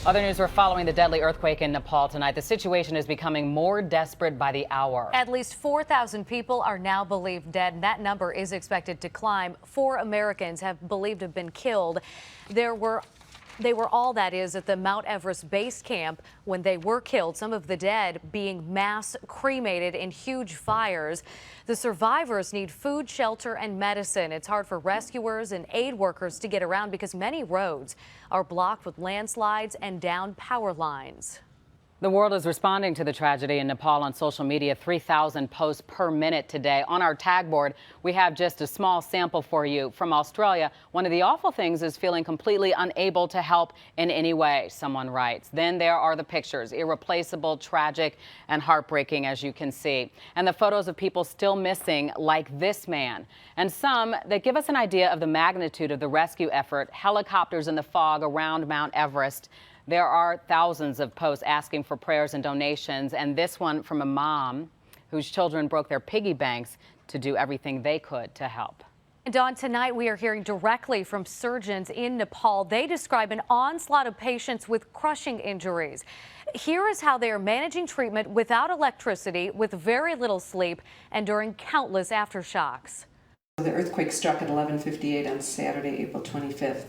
Other news, we're following the deadly earthquake in Nepal tonight. The situation is becoming more desperate by the hour. At least 4,000 people are now believed dead, and that number is expected to climb. 4 Americans have believed to have been killed. They were all, that is, at the Mount Everest base camp when they were killed, some of the dead being mass cremated in huge fires. The survivors need food, shelter, and medicine. It's hard for rescuers and aid workers to get around because many roads are blocked with landslides and downed power lines. The world is responding to the tragedy in Nepal on social media. 3,000 posts per minute today. On our tag board, we have just a small sample for you. From Australia, one of the awful things is feeling completely unable to help in any way, someone writes. Then there are the pictures, irreplaceable, tragic, and heartbreaking, as you can see. And the photos of people still missing, like this man. And some that give us an idea of the magnitude of the rescue effort. Helicopters in the fog around Mount Everest. There are thousands of posts asking for prayers and donations, and this one from a mom whose children broke their piggy banks to do everything they could to help. And Dawn, tonight we are hearing directly from surgeons in Nepal. They describe an onslaught of patients with crushing injuries. Here is how they are managing treatment without electricity, with very little sleep, and during countless aftershocks. The earthquake struck at 11:58 on Saturday, April 25th.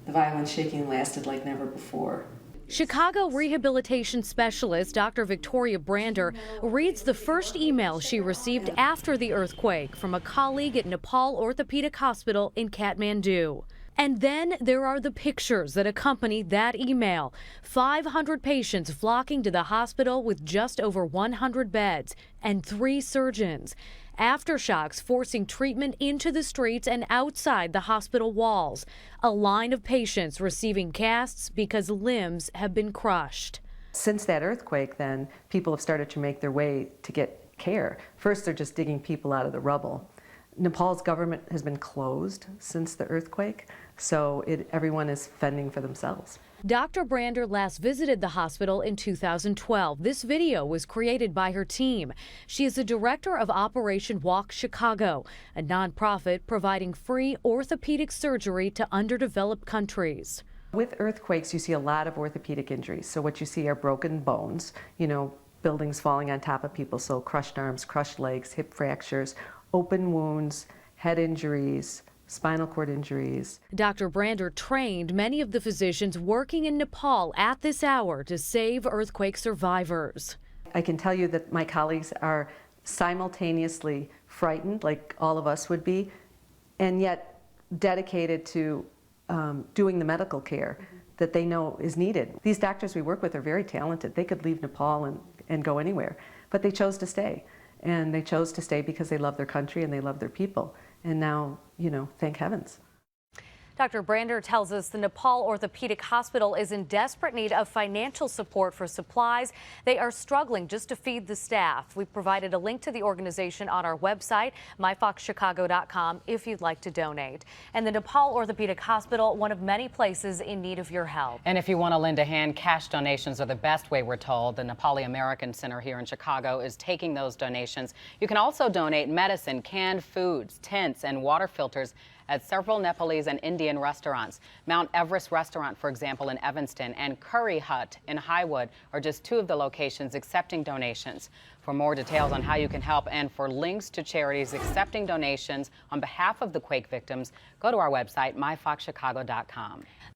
The violent shaking lasted like never before. Chicago rehabilitation specialist Dr. Victoria Brander reads the first email she received after the earthquake from a colleague at Nepal Orthopedic Hospital in Kathmandu. And then there are the pictures that accompany that email. 500 patients flocking to the hospital with just over 100 beds and 3 surgeons. Aftershocks forcing treatment into the streets and outside the hospital walls. A line of patients receiving casts because limbs have been crushed. Since that earthquake, then, people have started to make their way to get care. First, they're just digging people out of the rubble. Nepal's government has been closed since the earthquake, so everyone is fending for themselves. Dr. Brander last visited the hospital in 2012. This video was created by her team. She is the director of Operation Walk Chicago, a nonprofit providing free orthopedic surgery to underdeveloped countries. With earthquakes, you see a lot of orthopedic injuries. So what you see are broken bones, buildings falling on top of people, so crushed arms, crushed legs, hip fractures, open wounds, head injuries, spinal cord injuries. Dr. Brander trained many of the physicians working in Nepal at this hour to save earthquake survivors. I can tell you that my colleagues are simultaneously frightened, like all of us would be, and yet dedicated to doing the medical care that they know is needed. These doctors we work with are very talented. They could leave Nepal and go anywhere, but they chose to stay. And they chose to stay because they love their country and they love their people. And now, thank heavens. Dr. Brander tells us the Nepal Orthopedic Hospital is in desperate need of financial support for supplies. They are struggling just to feed the staff. We've provided a link to the organization on our website, myfoxchicago.com, if you'd like to donate. And the Nepal Orthopedic Hospital, one of many places in need of your help. And if you want to lend a hand, cash donations are the best way, we're told. The Nepali American Center here in Chicago is taking those donations. You can also donate medicine, canned foods, tents, and water filters at several Nepalese and Indian restaurants. Mount Everest Restaurant, for example, in Evanston, and Curry Hut in Highwood are just 2 of the locations accepting donations. For more details on how you can help and for links to charities accepting donations on behalf of the quake victims, go to our website, myfoxchicago.com.